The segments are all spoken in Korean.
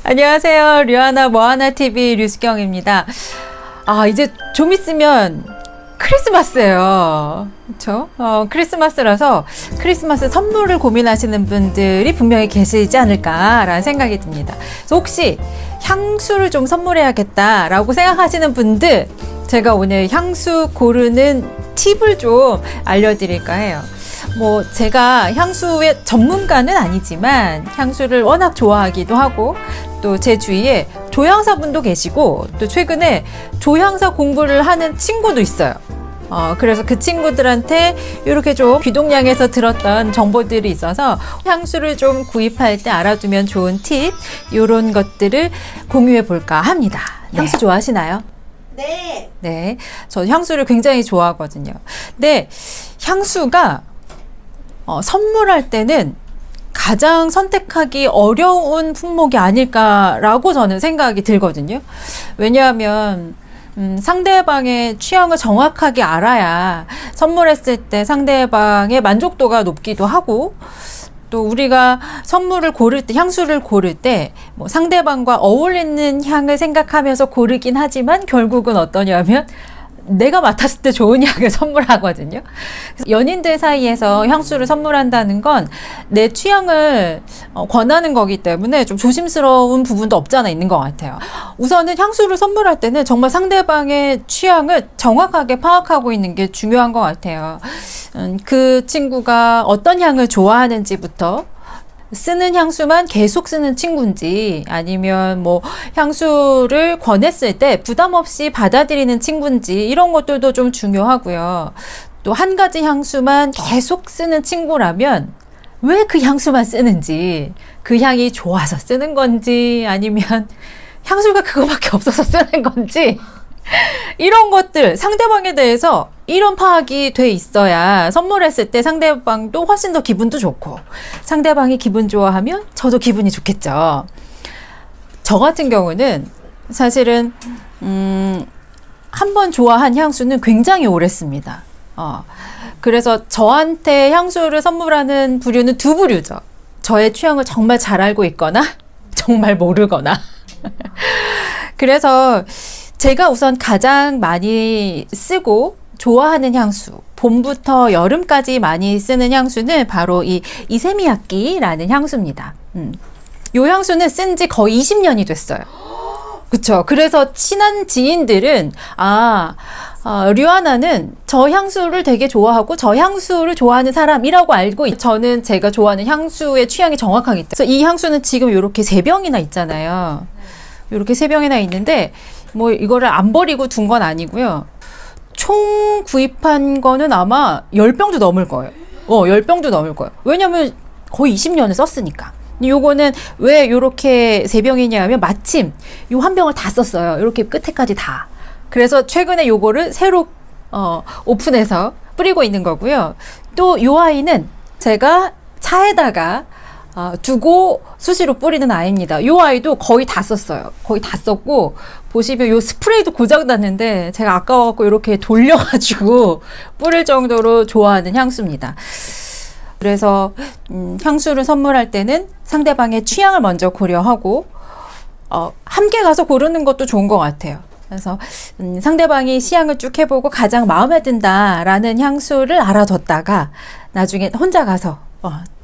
안녕하세요. 류하나 뭐하나 TV 류수경입니다. 이제 좀 있으면 크리스마스예요. 그렇죠? 크리스마스라서 크리스마스 선물을 고민하시는 분들이 분명히 계시지 않을까라는 생각이 듭니다. 그래서 혹시 향수를 좀 선물해야겠다라고 생각하시는 분들, 제가 오늘 향수 고르는 팁을 좀 알려드릴까 해요. 제가 향수의 전문가는 아니지만 향수를 워낙 좋아하기도 하고, 또 제 주위에 조향사분도 계시고, 또 최근에 조향사 공부를 하는 친구도 있어요. 그래서 그 친구들한테 이렇게 좀 귀동냥에서 들었던 정보들이 있어서 향수를 좀 구입할 때 알아두면 좋은 팁, 이런 것들을 공유해 볼까 합니다. 향수 좋아하시나요? 네. 네. 저 향수를 굉장히 좋아하거든요. 근데 향수가 선물할 때는 가장 선택하기 어려운 품목이 아닐까라고 저는 생각이 들거든요. 왜냐하면 상대방의 취향을 정확하게 알아야 선물했을 때 상대방의 만족도가 높기도 하고, 또 우리가 선물을 고를 때, 향수를 고를 때 상대방과 어울리는 향을 생각하면서 고르긴 하지만 결국은 어떠냐면 내가 맡았을 때 좋은 향을 선물하거든요. 연인들 사이에서 향수를 선물한다는 건 내 취향을 권하는 거기 때문에 좀 조심스러운 부분도 없잖아 있는 것 같아요. 우선은 향수를 선물할 때는 정말 상대방의 취향을 정확하게 파악하고 있는 게 중요한 것 같아요. 그 친구가 어떤 향을 좋아하는지부터, 쓰는 향수만 계속 쓰는 친구인지, 아니면 향수를 권했을 때 부담 없이 받아들이는 친구인지, 이런 것들도 좀 중요하고요. 또 한 가지 향수만 계속 쓰는 친구라면 왜 그 향수만 쓰는지, 그 향이 좋아서 쓰는 건지, 아니면 향수가 그거밖에 없어서 쓰는 건지, 이런 것들, 상대방에 대해서 이런 파악이 돼 있어야 선물했을 때 상대방도 훨씬 더 기분도 좋고, 상대방이 기분 좋아하면 저도 기분이 좋겠죠. 저 같은 경우는 사실은 한 번 좋아한 향수는 굉장히 오래 씁니다. 그래서 저한테 향수를 선물하는 부류는 두 부류죠. 저의 취향을 정말 잘 알고 있거나 정말 모르거나. 그래서 제가 우선 가장 많이 쓰고 좋아하는 향수, 봄부터 여름까지 많이 쓰는 향수는 바로 이 이세미야끼라는 향수입니다. 이 향수는 쓴 지 거의 20년이 됐어요. 그쵸? 그래서 친한 지인들은 류하나는 저 향수를 되게 좋아하고 저 향수를 좋아하는 사람이라고 알고, 저는 제가 좋아하는 향수의 취향이 정확하기 때문에. 그래서 이 향수는 지금 이렇게 3병이나 있잖아요. 이렇게 3병이나 있는데 이거를 안 버리고 둔 건 아니고요. 총 구입한 거는 아마 10병도 넘을 거예요. 10병도 넘을 거예요. 왜냐면 거의 20년을 썼으니까. 요거는 왜 요렇게 3병이냐 하면 마침 요 한 병을 다 썼어요. 이렇게 끝에까지 다. 그래서 최근에 요거를 새로 오픈해서 뿌리고 있는 거고요. 또 요 아이는 제가 차에다가 두고 수시로 뿌리는 아이입니다. 이 아이도 거의 다 썼어요. 거의 다 썼고, 보시면 이 스프레이도 고장 났는데 제가 아까워갖고 이렇게 돌려가지고 뿌릴 정도로 좋아하는 향수입니다. 그래서 향수를 선물할 때는 상대방의 취향을 먼저 고려하고 함께 가서 고르는 것도 좋은 것 같아요. 그래서 상대방이 시향을 쭉 해보고 가장 마음에 든다라는 향수를 알아뒀다가 나중에 혼자 가서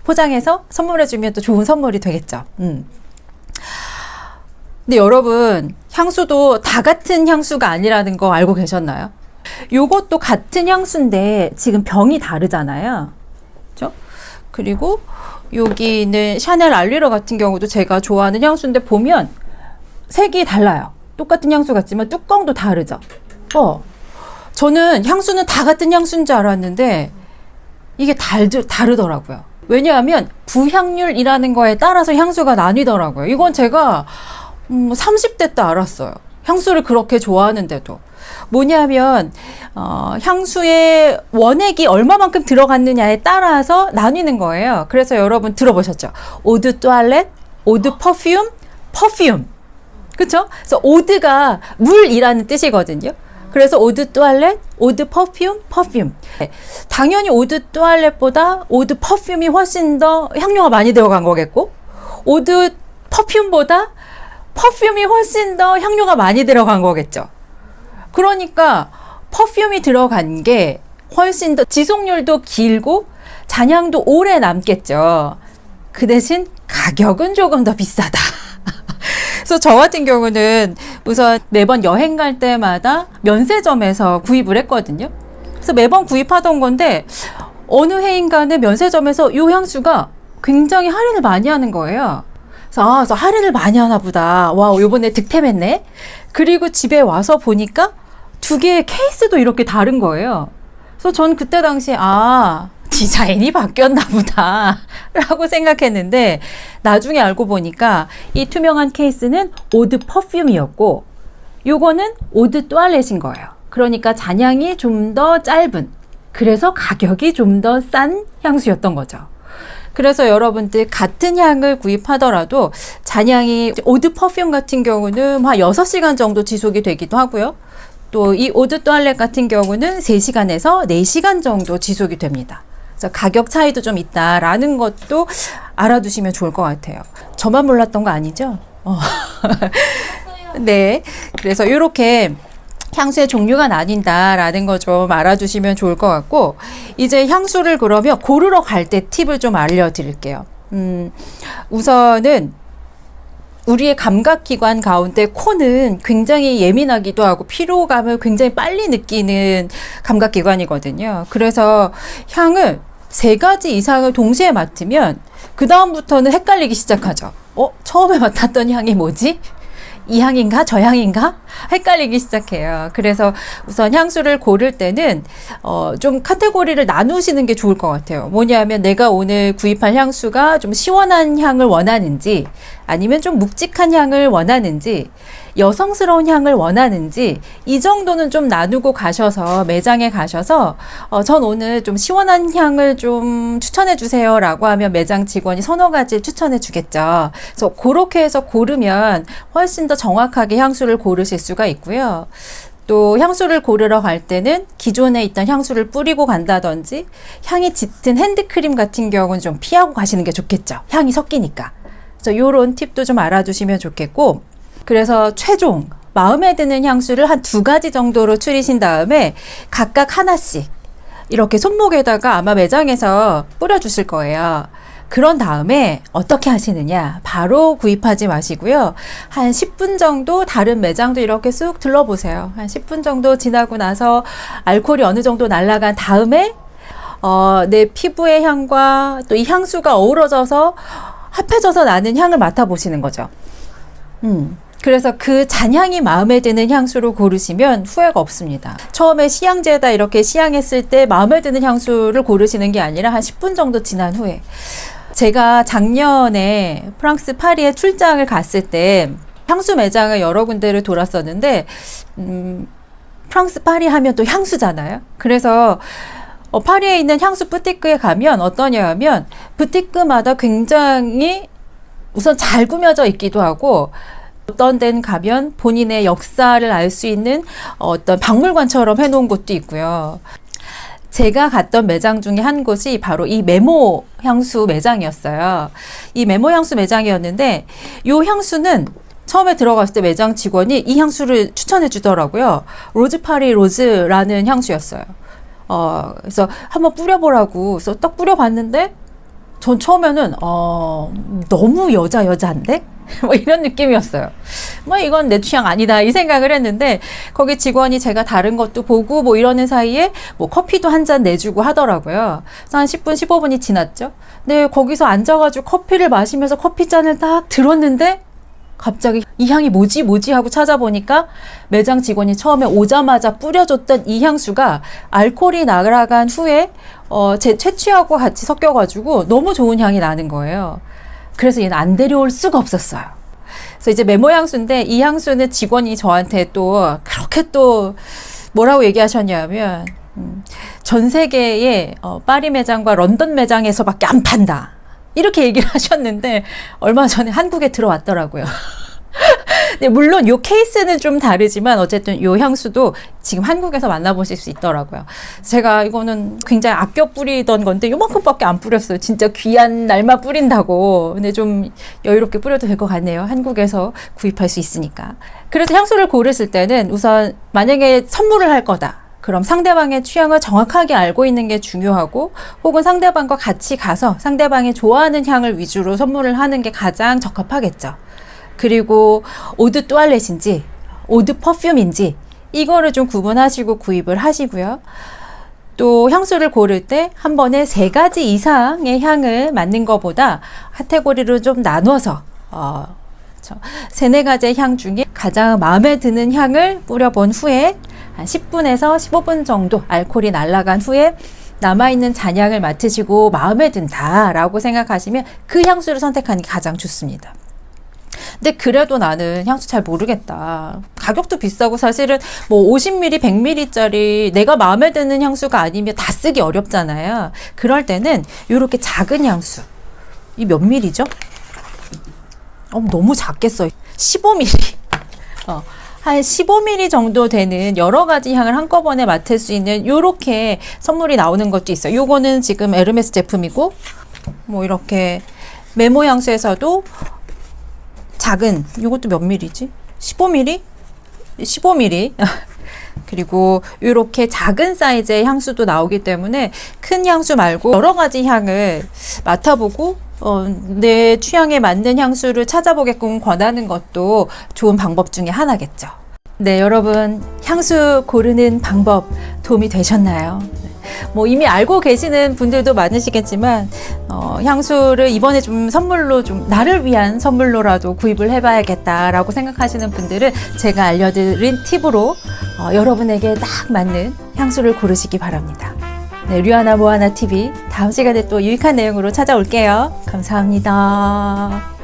포장해서 선물해주면 또 좋은 선물이 되겠죠. 근데 여러분, 향수도 다 같은 향수가 아니라는 거 알고 계셨나요? 요것도 같은 향수인데 지금 병이 다르잖아요. 그렇죠? 그리고 여기는 샤넬 알리로 같은 경우도 제가 좋아하는 향수인데 보면 색이 달라요. 똑같은 향수 같지만 뚜껑도 다르죠. 저는 향수는 다 같은 향수인 줄 알았는데 이게 다르더라고요. 왜냐하면 부향률이라는 거에 따라서 향수가 나뉘더라고요. 이건 제가 30대 때 알았어요. 향수를 그렇게 좋아하는데도. 뭐냐면 향수의 원액이 얼마만큼 들어갔느냐에 따라서 나뉘는 거예요. 그래서 여러분 들어보셨죠? 오드 투알렛, 오드 퍼퓸, 퍼퓸. 그쵸? 그래서 오드가 물이라는 뜻이거든요. 그래서 오드 투알렛, 오드 퍼퓸, 퍼퓸. 당연히 오드 투알렛보다 오드 퍼퓸이 훨씬 더 향료가 많이 들어간 거겠고, 오드 퍼퓸보다 퍼퓸이 훨씬 더 향료가 많이 들어간 거겠죠. 그러니까 퍼퓸이 들어간 게 훨씬 더 지속률도 길고 잔향도 오래 남겠죠. 그 대신 가격은 조금 더 비싸다. 그래서 저 같은 경우는 우선 매번 여행 갈 때마다 면세점에서 구입을 했거든요. 그래서 매번 구입하던 건데 어느 해인가는 면세점에서 이 향수가 굉장히 할인을 많이 하는 거예요. 그래서 할인을 많이 하나 보다. 와, 요번에 득템했네. 그리고 집에 와서 보니까 두 개의 케이스도 이렇게 다른 거예요. 그래서 전 그때 당시에 디자인이 바뀌었나 보다 라고 생각했는데 나중에 알고 보니까 이 투명한 케이스는 오드 퍼퓸이었고 요거는 오드 또알렛인 거예요. 그러니까 잔향이 좀 더 짧은, 그래서 가격이 좀 더 싼 향수였던 거죠. 그래서 여러분들 같은 향을 구입하더라도 잔향이 오드 퍼퓸 같은 경우는 한 6시간 정도 지속이 되기도 하고요. 또 이 오드 또알렛 같은 경우는 3시간에서 4시간 정도 지속이 됩니다. 그래서 가격 차이도 좀 있다라는 것도 알아두시면 좋을 것 같아요. 저만 몰랐던 거 아니죠? 네. 그래서 이렇게 향수의 종류가 나뉜다라는 거 좀 알아두시면 좋을 것 같고, 이제 향수를 그러면 고르러 갈 때 팁을 좀 알려드릴게요. 우선은 우리의 감각기관 가운데 코는 굉장히 예민하기도 하고 피로감을 굉장히 빨리 느끼는 감각기관이거든요. 그래서 향을 3가지 이상을 동시에 맡으면 그 다음부터는 헷갈리기 시작하죠. 처음에 맡았던 향이 뭐지? 이 향인가? 저 향인가? 헷갈리기 시작해요. 그래서 우선 향수를 고를 때는 좀 카테고리를 나누시는 게 좋을 것 같아요. 뭐냐면 내가 오늘 구입할 향수가 좀 시원한 향을 원하는지, 아니면 좀 묵직한 향을 원하는지, 여성스러운 향을 원하는지, 이 정도는 좀 나누고 가셔서 매장에 가셔서 전 오늘 좀 시원한 향을 좀 추천해 주세요 라고 하면 매장 직원이 3-4가지 추천해 주겠죠. 그래서 그렇게 해서 고르면 훨씬 더 정확하게 향수를 고르실 수가 있고요. 또 향수를 고르러 갈 때는 기존에 있던 향수를 뿌리고 간다든지 향이 짙은 핸드크림 같은 경우는 좀 피하고 가시는 게 좋겠죠. 향이 섞이니까. 그래서 이런 팁도 좀 알아두시면 좋겠고, 그래서 최종 마음에 드는 향수를 한 2가지 정도로 추리신 다음에 각각 하나씩 이렇게 손목에다가 아마 매장에서 뿌려주실 거예요. 그런 다음에 어떻게 하시느냐, 바로 구입하지 마시고요. 한 10분 정도 다른 매장도 이렇게 쑥 둘러보세요. 한 10분 정도 지나고 나서 알코올이 어느 정도 날아간 다음에 내 피부의 향과 또 이 향수가 어우러져서 합해져서 나는 향을 맡아보시는 거죠. 그래서 그 잔향이 마음에 드는 향수로 고르시면 후회가 없습니다. 처음에 시향제에다 이렇게 시향했을 때 마음에 드는 향수를 고르시는 게 아니라 한 10분 정도 지난 후에, 제가 작년에 프랑스 파리에 출장을 갔을 때 향수 매장을 여러 군데를 돌았었는데 프랑스 파리 하면 또 향수잖아요. 그래서 파리에 있는 향수 부티크에 가면 어떠냐면 부티크마다 굉장히 우선 잘 꾸며져 있기도 하고, 어떤 데는 가면 본인의 역사를 알 수 있는 어떤 박물관처럼 해놓은 곳도 있고요. 제가 갔던 매장 중에 한 곳이 바로 이 메모 향수 매장이었어요. 이 메모 향수 매장이었는데 이 향수는 처음에 들어갔을 때 매장 직원이 이 향수를 추천해 주더라고요. 로즈 파리 로즈라는 향수였어요. 그래서 한번 뿌려보라고 그래서 딱 뿌려봤는데 전 처음에는 너무 여자인데? 뭐 이런 느낌이었어요. 뭐 이건 내 취향 아니다 이 생각을 했는데, 거기 직원이 제가 다른 것도 보고 뭐 이러는 사이에 뭐 커피도 한 잔 내주고 하더라고요. 그래서 한 10분 15분이 지났죠. 근데 거기서 앉아가지고 커피를 마시면서 커피잔을 딱 들었는데 갑자기 이 향이 뭐지 하고 찾아보니까 매장 직원이 처음에 오자마자 뿌려줬던 이 향수가 알코올이 날아간 후에 제 채취하고 같이 섞여가지고 너무 좋은 향이 나는 거예요. 그래서 얘는 안 데려올 수가 없었어요. 그래서 이제 메모 향수인데, 이 향수는 직원이 저한테 또 그렇게 또 뭐라고 얘기하셨냐면 전 세계의 파리 매장과 런던 매장에서밖에 안 판다 이렇게 얘기를 하셨는데 얼마 전에 한국에 들어왔더라고요. 네, 물론 요 케이스는 좀 다르지만 어쨌든 요 향수도 지금 한국에서 만나보실 수 있더라고요. 제가 이거는 굉장히 아껴 뿌리던 건데 요만큼밖에 안 뿌렸어요. 진짜 귀한 날만 뿌린다고. 근데 좀 여유롭게 뿌려도 될 것 같네요. 한국에서 구입할 수 있으니까. 그래서 향수를 고르실 때는 우선 만약에 선물을 할 거다. 그럼 상대방의 취향을 정확하게 알고 있는 게 중요하고, 혹은 상대방과 같이 가서 상대방이 좋아하는 향을 위주로 선물을 하는 게 가장 적합하겠죠. 그리고 오드 또알렛인지 오드 퍼퓸인지 이거를 좀 구분하시고 구입을 하시고요. 또 향수를 고를 때 한 번에 3가지 이상의 향을 맡는 것보다 카테고리로 좀 나눠서 3-4가지의 향 중에 가장 마음에 드는 향을 뿌려본 후에 한 10분에서 15분 정도 알코올이 날아간 후에 남아있는 잔향을 맡으시고 마음에 든다라고 생각하시면 그 향수를 선택하는 게 가장 좋습니다. 근데 그래도 나는 향수 잘 모르겠다. 가격도 비싸고 사실은 뭐 50ml, 100ml짜리 내가 마음에 드는 향수가 아니면 다 쓰기 어렵잖아요. 그럴 때는 이렇게 작은 향수. 이 몇 밀리죠? 너무 작게 써. 15ml. 한 15ml 정도 되는 여러 가지 향을 한꺼번에 맡을 수 있는 요렇게 선물이 나오는 것도 있어요. 요거는 지금 에르메스 제품이고, 뭐 이렇게 메모 향수에서도 작은, 요것도 몇 밀리지? 15ml? 15ml. 그리고 이렇게 작은 사이즈의 향수도 나오기 때문에 큰 향수 말고 여러 가지 향을 맡아보고 내 취향에 맞는 향수를 찾아보게끔 권하는 것도 좋은 방법 중에 하나겠죠. 네, 여러분 향수 고르는 방법 도움이 되셨나요? 뭐 이미 알고 계시는 분들도 많으시겠지만 향수를 이번에 좀 선물로, 좀 나를 위한 선물로라도 구입을 해봐야겠다라고 생각하시는 분들은 제가 알려드린 팁으로 여러분에게 딱 맞는 향수를 고르시기 바랍니다. 네, 류하나 뭐하나 TV 다음 시간에 또 유익한 내용으로 찾아올게요. 감사합니다.